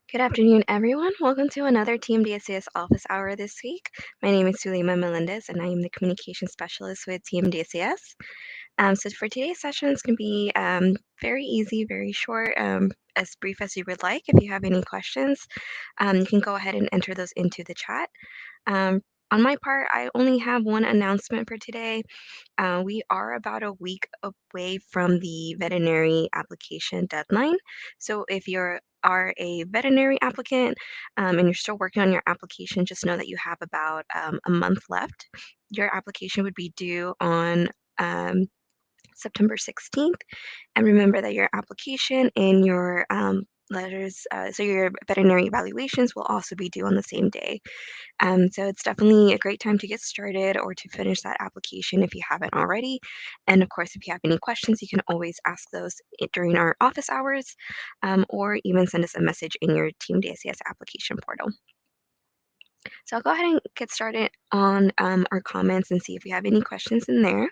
Good afternoon, everyone. Welcome to another TMDSAS office hour this week. My name is Suleyma Melendez, and I am the communication specialist with TMDSAS. So for today's session, it's going to be very easy, very short, as brief as you would like. If you have any questions, you can go ahead and enter those into the chat. On my part, I only have one announcement for today. We are about a week away from the veterinary application deadline. So if are a veterinary applicant and you're still working on your application, just know that you have about a month left. Your application would be due on um, September 16th. And remember that your application and your letters, so your veterinary evaluations will also be due on the same day. So it's definitely a great time to get started or to finish that application if you haven't already. And of course, if you have any questions, you can always ask those during our office hours or even send us a message in your Team DSCS application portal. So I'll go ahead and get started on our comments and see if we have any questions in there.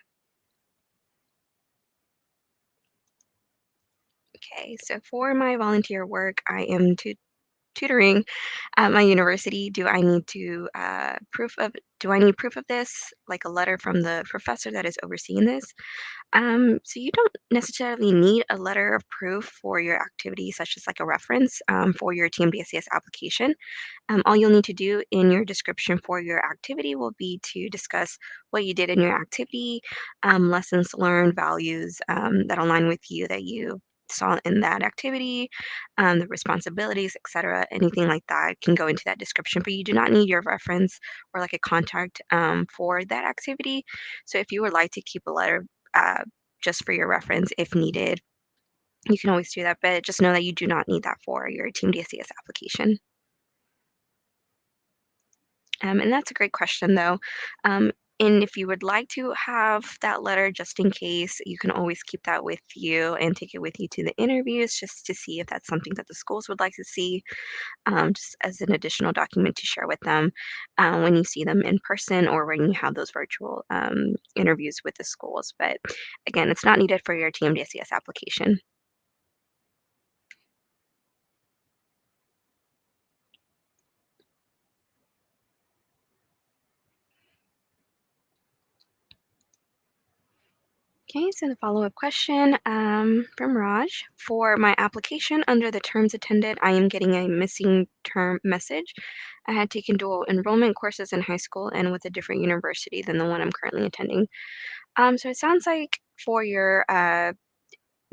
Okay, so for my volunteer work, I am tutoring at my university. Do I need proof of this, like a letter from the professor that is overseeing this? So you don't necessarily need a letter of proof for your activity, such as like a reference for your TMDSAS application. All you'll need to do in your description for your activity will be to discuss what you did in your activity, lessons learned, values that align with you that you saw in that activity, the responsibilities, etc. Anything like that can go into that description, but you do not need your reference or like a contact for that activity. So if you would like to keep a letter uh, just for your reference if needed, you can always do that, but just know that you do not need that for your Team DSCS application. And that's a great question, though. Um, and if you would like to have that letter just in case, you can always keep that with you and take it with you to the interviews just to see if that's something that the schools would like to see, just as an additional document to share with them when you see them in person or when you have those virtual interviews with the schools. But again, it's not needed for your TMDSCS application. Okay, so the follow-up question from Raj. For my application under the terms attended, I am getting a missing term message. I had taken dual enrollment courses in high school and with a different university than the one I'm currently attending. So it sounds like for your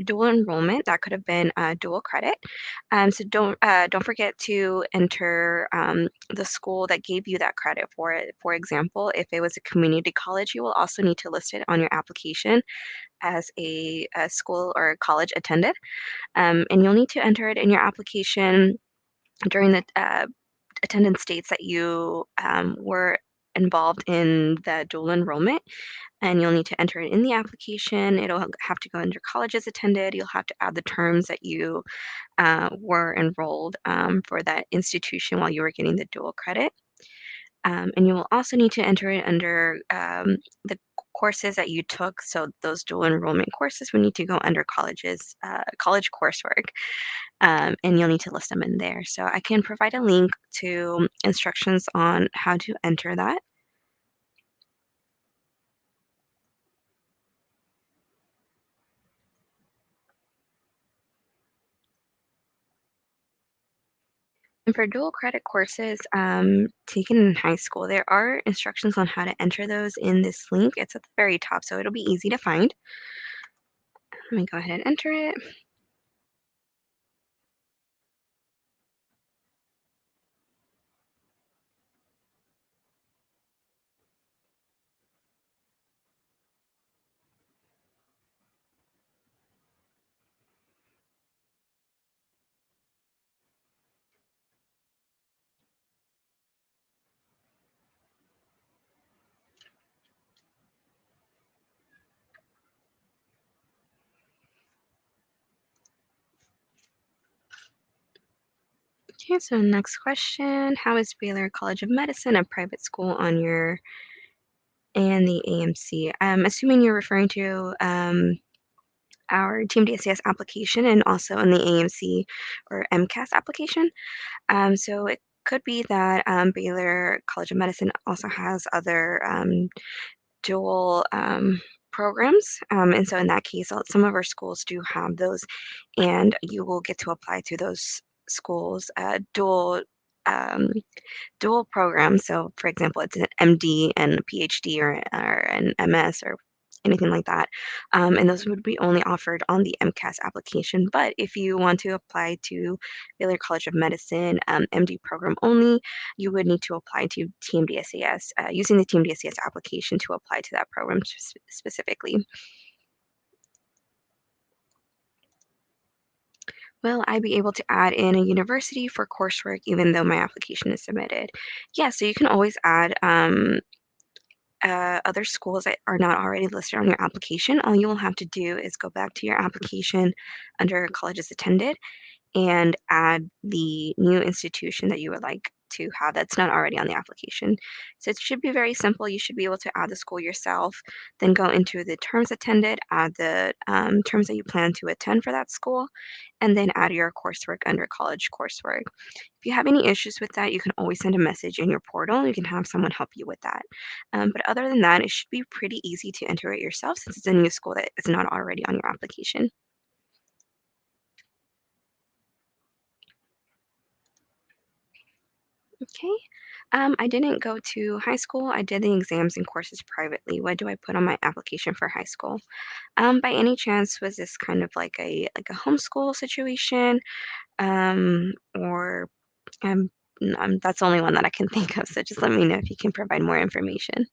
dual enrollment, that could have been dual credit. So don't forget to enter the school that gave you that credit for it. For example, if it was a community college, you will also need to list it on your application as a school or college attended. And you'll need to enter it in your application during the attendance dates that you were involved in the dual enrollment. And you'll need to enter it in the application. It'll have to go under colleges attended. You'll have to add the terms that you were enrolled for that institution while you were getting the dual credit. And you will also need to enter it under the courses that you took. So those dual enrollment courses will need to go under college coursework, and you'll need to list them in there. So I can provide a link to instructions on how to enter that. And for dual credit courses taken in high school, there are instructions on how to enter those in this link. It's at the very top, so it'll be easy to find. Let me go ahead and enter it. Okay, so next question. How is Baylor College of Medicine a private school on your and the AMC? I'm assuming you're referring to our TMDSAS application and also in the AMC or MCAS application. So it could be that Baylor College of Medicine also has other dual programs. And so in that case, some of our schools do have those, and you will get to apply to those schools um, dual programs. So, for example, it's an MD and a PhD or an MS or anything like that. And those would be only offered on the MCAS application. But if you want to apply to Baylor College of Medicine MD program only, you would need to apply to TMDSAS using the TMDSAS application to apply to that program specifically. Will I be able to add in a university for coursework even though my application is submitted? Yeah, so you can always add other schools that are not already listed on your application. All you will have to do is go back to your application under colleges attended and add the new institution that you would like to have that's not already on the application. So it should be very simple. You should be able to add the school yourself, then go into the terms attended, add the terms that you plan to attend for that school, and then add your coursework under college coursework. If you have any issues with that, you can always send a message in your portal. You can have someone help you with that. But other than that, it should be pretty easy to enter it yourself since it's a new school that is not already on your application. Okay. I didn't go to high school. I did the exams and courses privately. What do I put on my application for high school? By any chance, was this kind of like a homeschool situation? Or that's the only one that I can think of. So just let me know if you can provide more information.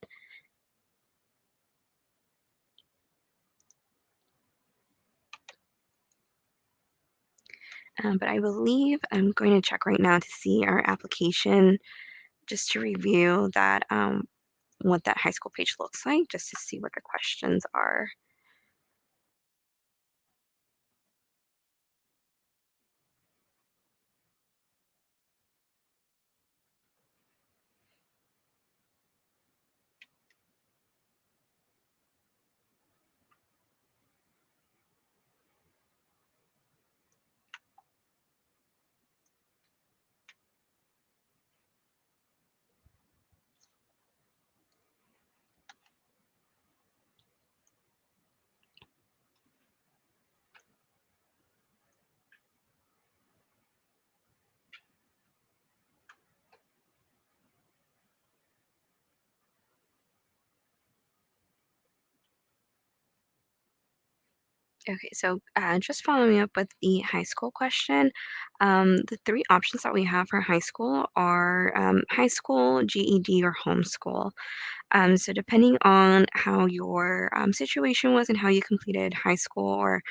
But I believe I'm going to check right now to see our application just to review that what that high school page looks like, just to see what the questions are. Okay, so just following up with the high school question, the three options that we have for high school are high school, GED, or homeschool. So depending on how your situation was and how you completed high school or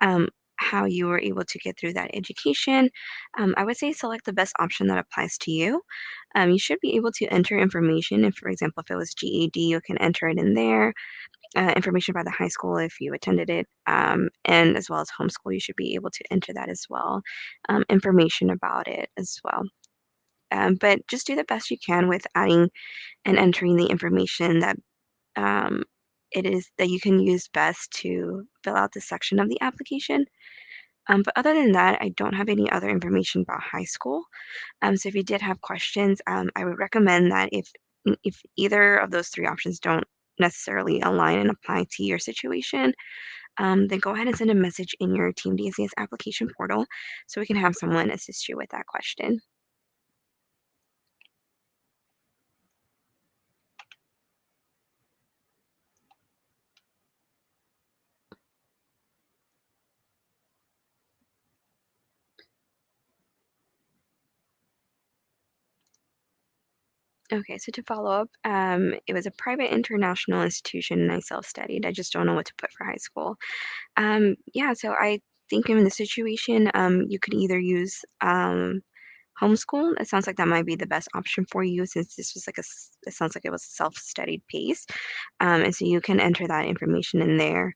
um, how you were able to get through that education, I would say select the best option that applies to you. You should be able to enter information. If, for example, if it was GED, you can enter it in there information about the high school if you attended it, and as well as homeschool, you should be able to enter that as well, information about it as well. But just do the best you can with adding and entering the information that um, it is that you can use best to fill out this section of the application. But other than that, I don't have any other information about high school. So if you did have questions, I would recommend that if either of those three options don't necessarily align and apply to your situation, then go ahead and send a message in your Team DCS application portal so we can have someone assist you with that question. Okay, so to follow up, it was a private international institution and I self-studied. I just don't know what to put for high school. Yeah, so I think in the situation, you could either use homeschool. It sounds like that might be the best option for you since this was it sounds like it was a self-studied pace. And so you can enter that information in there.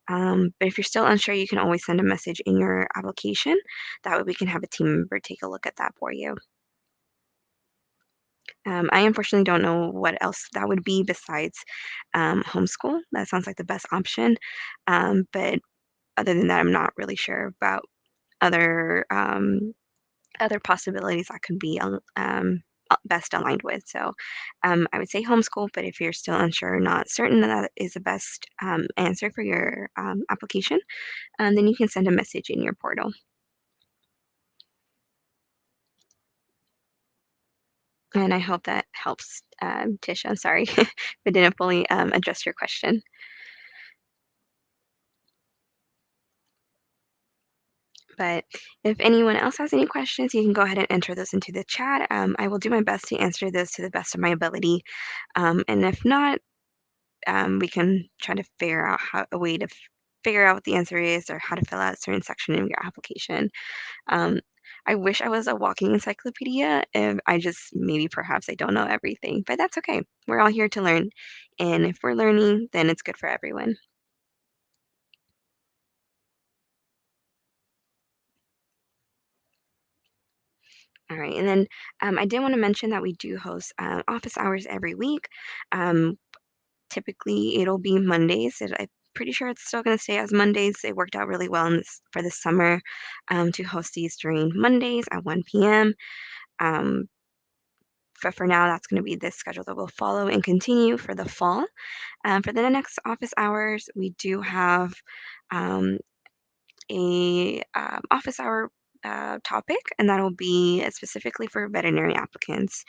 But if you're still unsure, you can always send a message in your application. That way we can have a team member take a look at that for you. I unfortunately don't know what else that would be besides homeschool. That sounds like the best option. But other than that, I'm not really sure about other other possibilities that could be best aligned with. So I would say homeschool, but if you're still unsure or not certain that is the best answer for your application, then you can send a message in your portal. And I hope that helps, Tisha. I'm sorry if I didn't fully address your question. But if anyone else has any questions, you can go ahead and enter those into the chat. I will do my best to answer those to the best of my ability. And if not, we can try to figure out a way to figure out what the answer is or how to fill out a certain section in your application. Um, I wish I was a walking encyclopedia. If I just maybe perhaps I don't know everything, but that's okay. We're all here to learn, and if we're learning, then it's good for everyone. All right, and then I did want to mention that we do host office hours every week. Um, Typically, it'll be Mondays. I'm pretty sure it's still going to stay as Mondays. It worked out really well in for the summer to host these during Mondays at 1 p.m. Um, but for now, that's going to be the schedule that will follow and continue for the fall. For the next office hours, we do have um, a office hour topic, and that'll be specifically for veterinary applicants.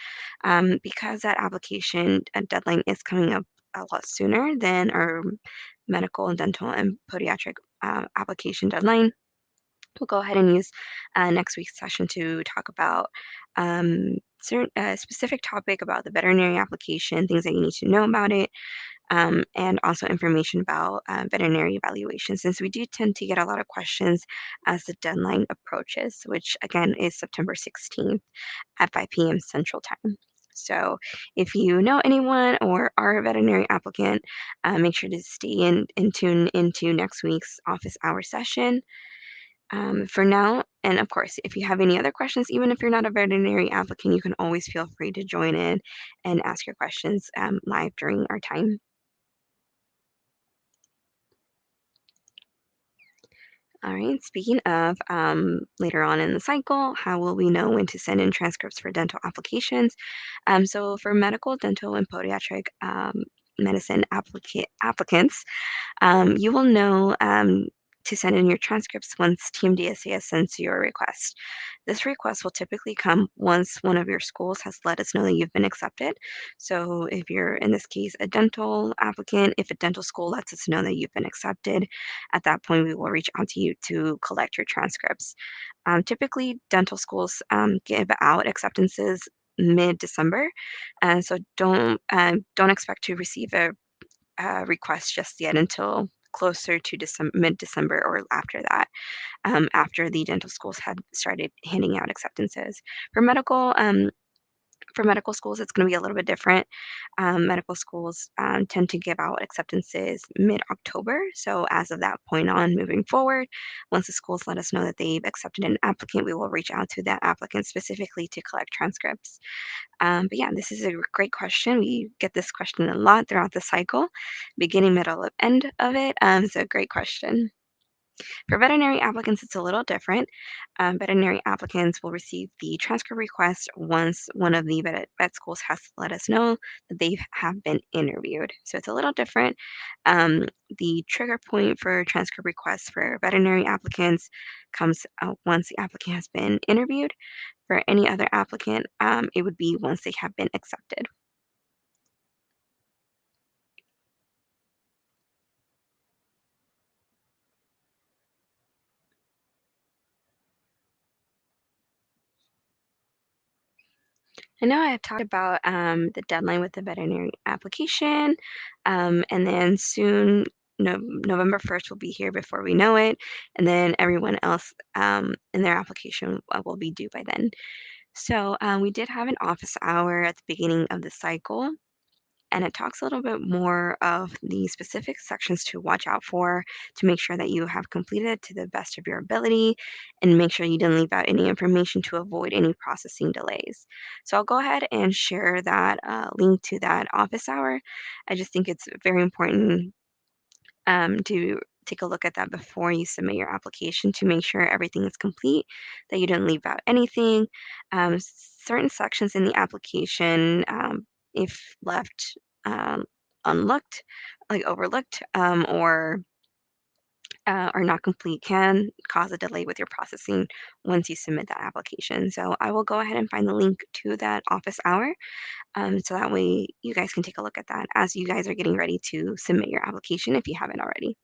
Because that application deadline is coming up a lot sooner than our medical, dental, and podiatric application deadline. We'll go ahead and use next week's session to talk about certain specific topic about the veterinary application, things that you need to know about it, and also information about veterinary evaluation, since we do tend to get a lot of questions as the deadline approaches, which again is September 16th at 5 p.m. Central Time. So if you know anyone or are a veterinary applicant, make sure to stay in and tune into next week's office hour session. For now, and of course, if you have any other questions, even if you're not a veterinary applicant, you can always feel free to join in and ask your questions live during our time. All right. Speaking of later on in the cycle, how will we know when to send in transcripts for dental applications? So for medical, dental, and podiatric medicine applicants, you will know to send in your transcripts once TMDSAS sends your request. This request will typically come once one of your schools has let us know that you've been accepted. So if you're, in this case, a dental applicant, if a dental school lets us know that you've been accepted, at that point we will reach out to you to collect your transcripts. Typically, dental schools give out acceptances mid-December, and so don't expect to receive a request just yet until closer to mid-December or after that, after the dental schools had started handing out acceptances. For medical, for medical schools, it's going to be a little bit different. Medical schools tend to give out acceptances mid-October. So as of that point on, moving forward, once the schools let us know that they've accepted an applicant, we will reach out to that applicant specifically to collect transcripts. But yeah, this is a great question. We get this question a lot throughout the cycle, beginning, middle, end of it. So great question. For veterinary applicants, it's a little different. Veterinary applicants will receive the transcript request once one of the vet schools has let us know that they have been interviewed. So it's a little different. The trigger point for transcript requests for veterinary applicants comes once the applicant has been interviewed. For any other applicant, it would be once they have been accepted. I know I have talked about the deadline with the veterinary application, and then soon, November 1st will be here before we know it, and then everyone else in their application will be due by then. So we did have an office hour at the beginning of the cycle, and it talks a little bit more of the specific sections to watch out for to make sure that you have completed to the best of your ability and make sure you didn't leave out any information to avoid any processing delays. So I'll go ahead and share that link to that office hour. I just think it's very important to take a look at that before you submit your application to make sure everything is complete, that you didn't leave out anything. Certain sections in the application, if left unlooked, like overlooked, or are not complete, can cause a delay with your processing once you submit that application. So I will go ahead and find the link to that office hour, so that way you guys can take a look at that as you guys are getting ready to submit your application if you haven't already.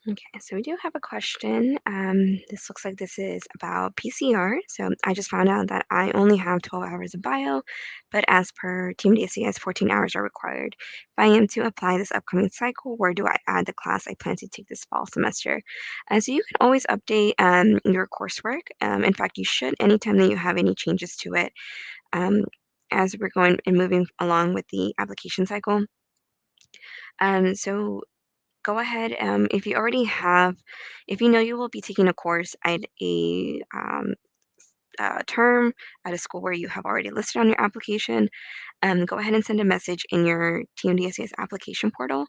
Okay, so we do have a question. This looks like this is about PCR. So I just found out that I only have 12 hours of bio, but as per TMDSAS, 14 hours are required. If I am to apply this upcoming cycle, where do I add the class I plan to take this fall semester? So you can always update your coursework. In fact, you should anytime that you have any changes to it, um, as we're going and moving along with the application cycle. So go ahead, if you already have, if you know you will be taking a course at a term at a school where you have already listed on your application, go ahead and send a message in your TMDSAS application portal,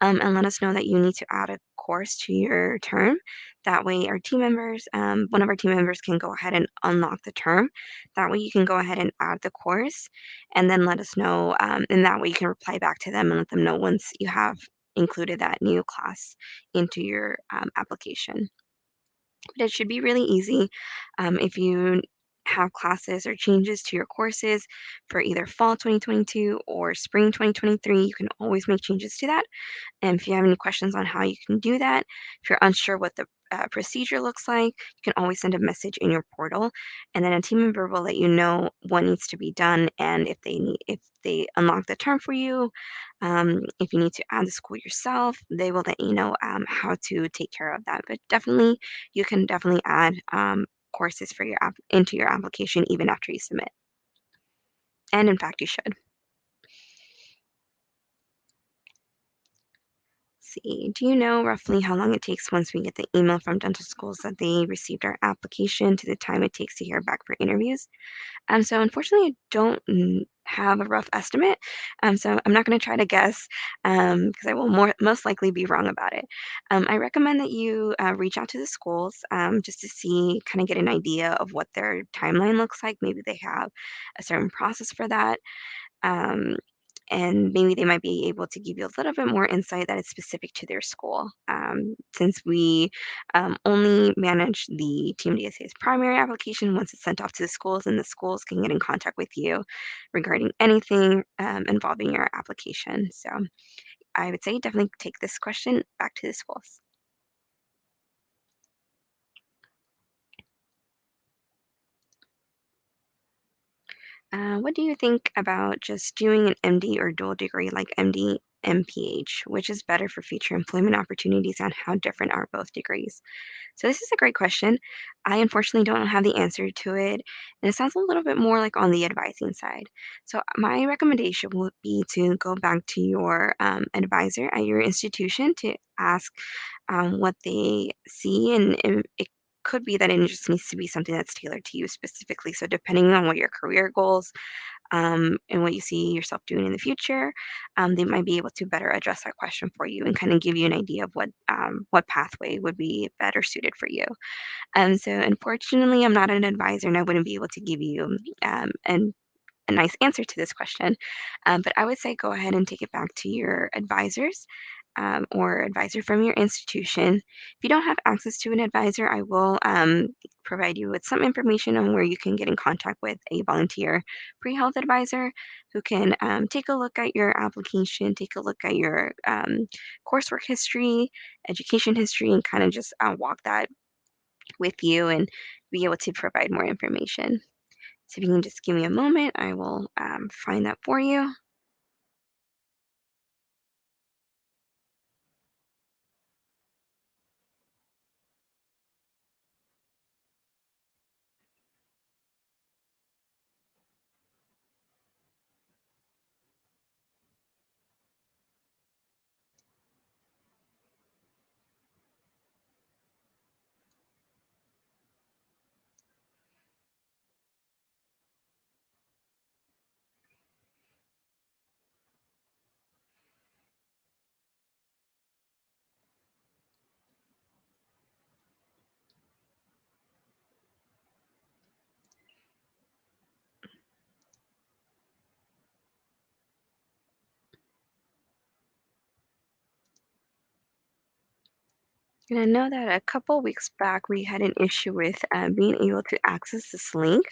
and let us know that you need to add a course to your term. That way, our team members, one of our team members can go ahead and unlock the term. That way, you can go ahead and add the course and then let us know. And that way, you can reply back to them and let them know once you have included that new class into your application. But it should be really easy. If you have classes or changes to your courses for either fall 2022 or spring 2023, you can always make changes to that. And if you have any questions on how you can do that, if you're unsure what the procedure looks like, you can always send a message in your portal, and then a team member will let you know what needs to be done and if they unlock the term for you. If you need to add the school yourself, they will let you know how to take care of that. But definitely, you can definitely add courses for your app into your application even after you submit. And in fact, you should. See, do you know roughly how long it takes once we get the email from dental schools that they received our application to the time it takes to hear back for interviews? So unfortunately, I don't have a rough estimate. So I'm not going to try to guess because I will most likely be wrong about it. I recommend that you reach out to the schools just to see, kind of get an idea of what their timeline looks like. Maybe they have a certain process for that. Um, and maybe they might be able to give you a little bit more insight that is specific to their school. Since we only manage the TMDSA's primary application once it's sent off to the schools, and the schools can get in contact with you regarding anything involving your application. So I would say definitely take this question back to the schools. What do you think about just doing an MD or dual degree like MD, MPH? Which is better for future employment opportunities, and how different are both degrees? So this is a great question. I unfortunately don't have the answer to it, and it sounds a little bit more like on the advising side. So my recommendation would be to go back to your advisor at your institution to ask what they see, and it could be that it just needs to be something that's tailored to you specifically. So depending on what your career goals and what you see yourself doing in the future, they might be able to better address that question for you and kind of give you an idea of what pathway would be better suited for you. So unfortunately, I'm not an advisor and I wouldn't be able to give you an a nice answer to this question. But I would say go ahead and take it back to your advisors or advisor from your institution. If you don't have access to an advisor, I will provide you with some information on where you can get in contact with a volunteer pre-health advisor who can take a look at your application, take a look at your coursework history, education history, and kind of just walk that with you and be able to provide more information. So if you can just give me a moment, I will find that for you. And I know that a couple weeks back we had an issue with being able to access this link,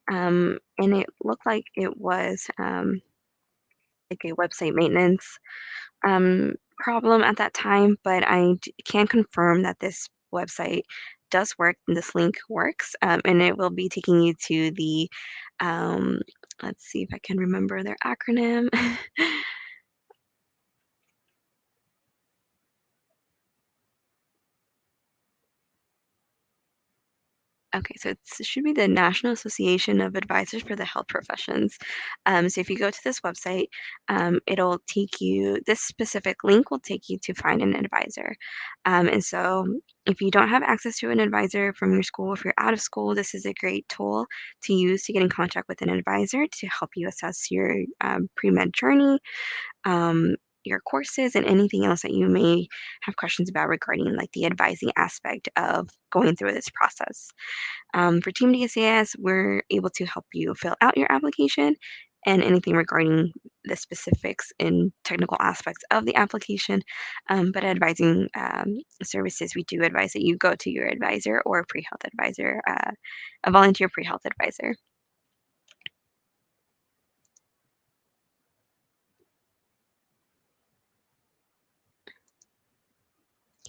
and it looked like it was like a website maintenance problem at that time. But can confirm that this website does work and this link works, and it will be taking you to the um, let's see if I can remember their acronym. Okay, so it should be the National Association of Advisors for the Health Professions. So if you go to this website, it'll take you, this specific link will take you to find an advisor. And so if you don't have access to an advisor from your school, if you're out of school, this is a great tool to use to get in contact with an advisor to help you assess your pre-med journey, your courses, and anything else that you may have questions about regarding like the advising aspect of going through this process. For Team DSAS, we're able to help you fill out your application and anything regarding the specifics and technical aspects of the application. But advising services, we do advise that you go to your advisor or a pre-health advisor, a volunteer pre-health advisor.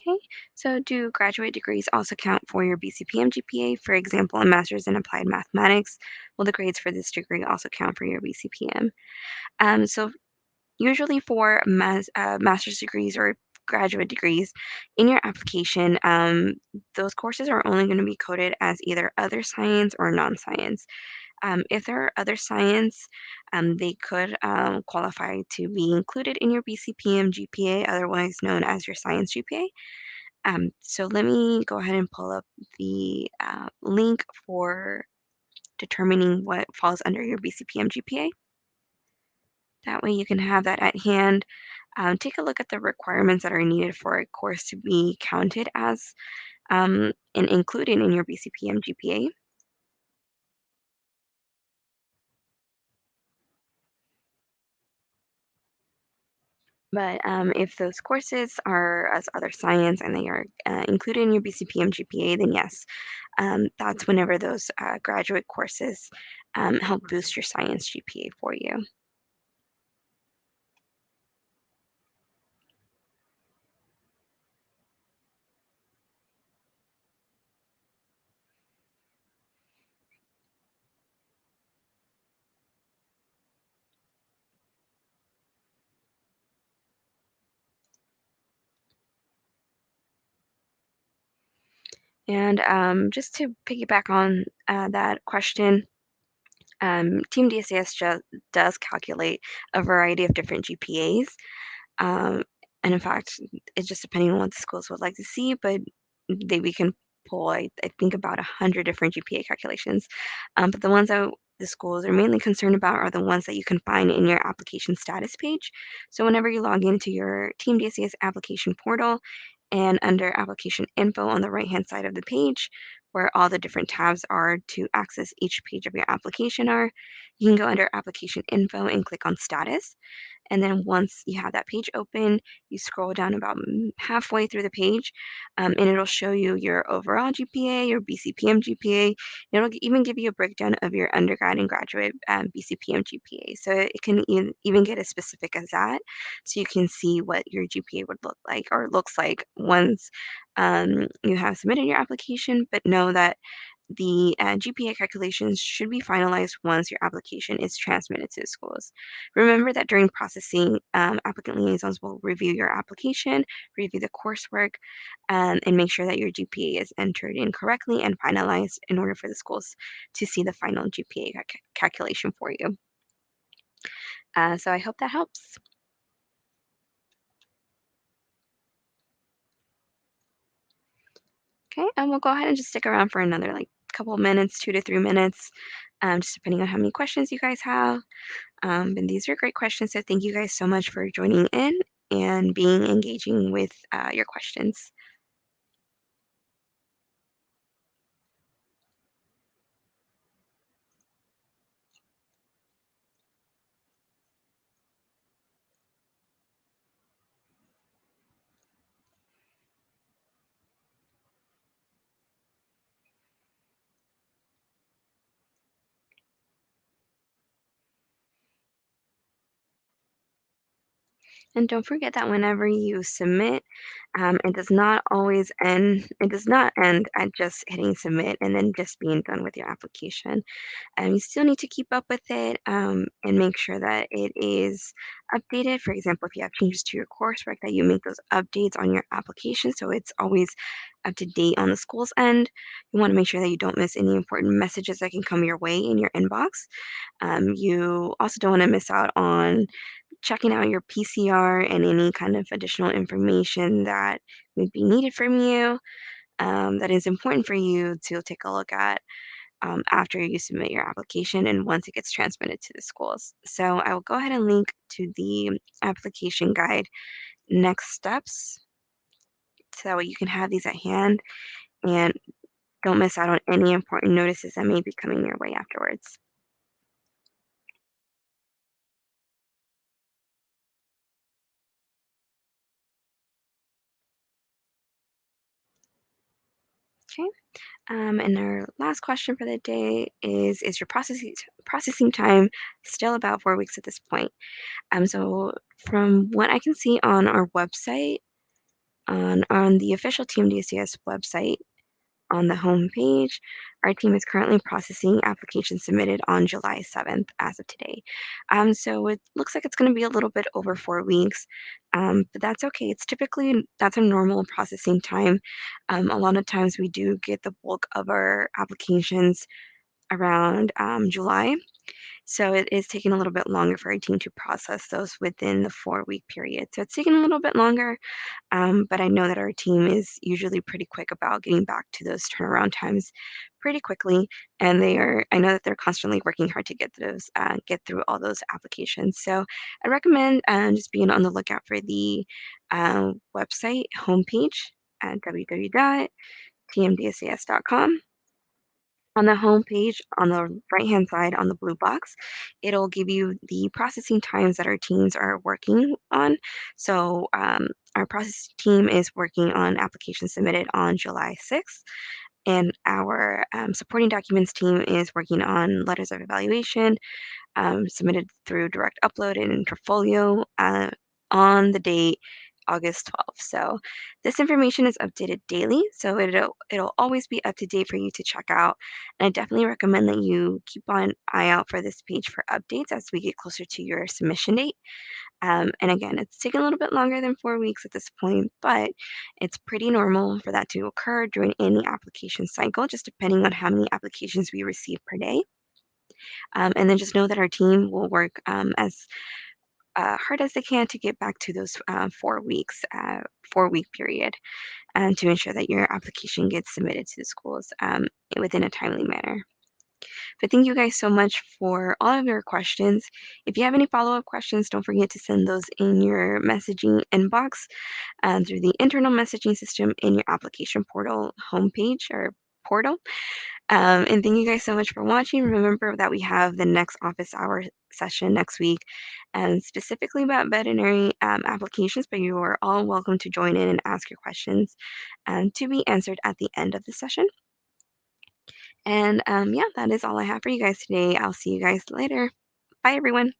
Okay, so do graduate degrees also count for your BCPM GPA? For example, a master's in applied mathematics, will the grades for this degree also count for your BCPM? So usually for master's degrees or graduate degrees, in your application, those courses are only going to be coded as either other science or non-science. If there are other science, they could qualify to be included in your BCPM GPA, otherwise known as your science GPA. So let me go ahead and pull up the link for determining what falls under your BCPM GPA. That way you can have that at hand. Take a look at the requirements that are needed for a course to be counted as and included in your BCPM GPA. But if those courses are as other science and they are included in your BCPM GPA, then yes, that's whenever those graduate courses help boost your science GPA for you. And just to piggyback on that question, Team DSAS does calculate a variety of different GPAs. Um, and in fact, it's just depending on what the schools would like to see, but we can pull, I think, about 100 different GPA calculations. But the ones that the schools are mainly concerned about are the ones that you can find in your application status page. So whenever you log into your Team DSAS application portal, And under application info on the right-hand side of the page, where all the different tabs are to access each page of your application are, you can go under application info and click on status. And then once you have that page open, you scroll down about halfway through the page, and it'll show you your overall GPA, your BCPM GPA. It'll even give you a breakdown of your undergrad and graduate BCPM GPA. So it can even get as specific as that. So you can see what your GPA would look like or looks like once you have submitted your application, but know that the GPA calculations should be finalized once your application is transmitted to the schools. Remember that during processing, applicant liaisons will review your application, review the coursework, and make sure that your GPA is entered in correctly and finalized in order for the schools to see the final GPA calculation for you. So I hope that helps. Okay, and we'll go ahead and just stick around for another like couple of minutes, 2 to 3 minutes, just depending on how many questions you guys have. And these are great questions, so thank you guys so much for joining in and being engaging with your questions. And don't forget that whenever you submit, it does not end at just hitting submit and then just being done with your application. You still need to keep up with it and make sure that it is updated. For example, if you have changes to your coursework, that you make those updates on your application so it's always up to date on the school's end. You want to make sure that you don't miss any important messages that can come your way in your inbox. You also don't want to miss out on checking out your PCR and any kind of additional information that may be needed from you that is important for you to take a look at after you submit your application and once it gets transmitted to the schools. So I will go ahead and link to the application guide next steps so that way you can have these at hand and don't miss out on any important notices that may be coming your way afterwards. Okay. And our last question for the day is your processing time still about 4 weeks at this point? So from what I can see on our website, on the official TMDSAS website, on the home page, our team is currently processing applications submitted on July 7th as of today. So it looks like it's going to be a little bit over 4 weeks, but that's okay. That's a normal processing time. A lot of times we do get the bulk of our applications around July. So it is taking a little bit longer for our team to process those within the 4 week period. So it's taking a little bit longer, but I know that our team is usually pretty quick about getting back to those turnaround times pretty quickly, and I know that they're constantly working hard to get through all those applications. So I recommend just being on the lookout for the website homepage at www.tmdsas.com. On the home page, on the right-hand side on the blue box, it'll give you the processing times that our teams are working on. So, our process team is working on applications submitted on July 6th, and our supporting documents team is working on letters of evaluation submitted through direct upload and Interfolio on the date August 12th. So this information is updated daily, so it'll always be up to date for you to check out. And I definitely recommend that you keep an eye out for this page for updates as we get closer to your submission date. And again, it's taken a little bit longer than 4 weeks at this point, but it's pretty normal for that to occur during any application cycle, just depending on how many applications we receive per day. And then just know that our team will work as hard as they can to get back to those 4 weeks, 4 week period, and to ensure that your application gets submitted to the schools within a timely manner. But thank you guys so much for all of your questions. If you have any follow-up questions, don't forget to send those in your messaging inbox through the internal messaging system in your application portal homepage or portal. And thank you guys so much for watching. Remember that we have the next office hour session next week, and specifically about veterinary applications, but you are all welcome to join in and ask your questions to be answered at the end of the session. And yeah, that is all I have for you guys today. I'll see you guys later. Bye, everyone.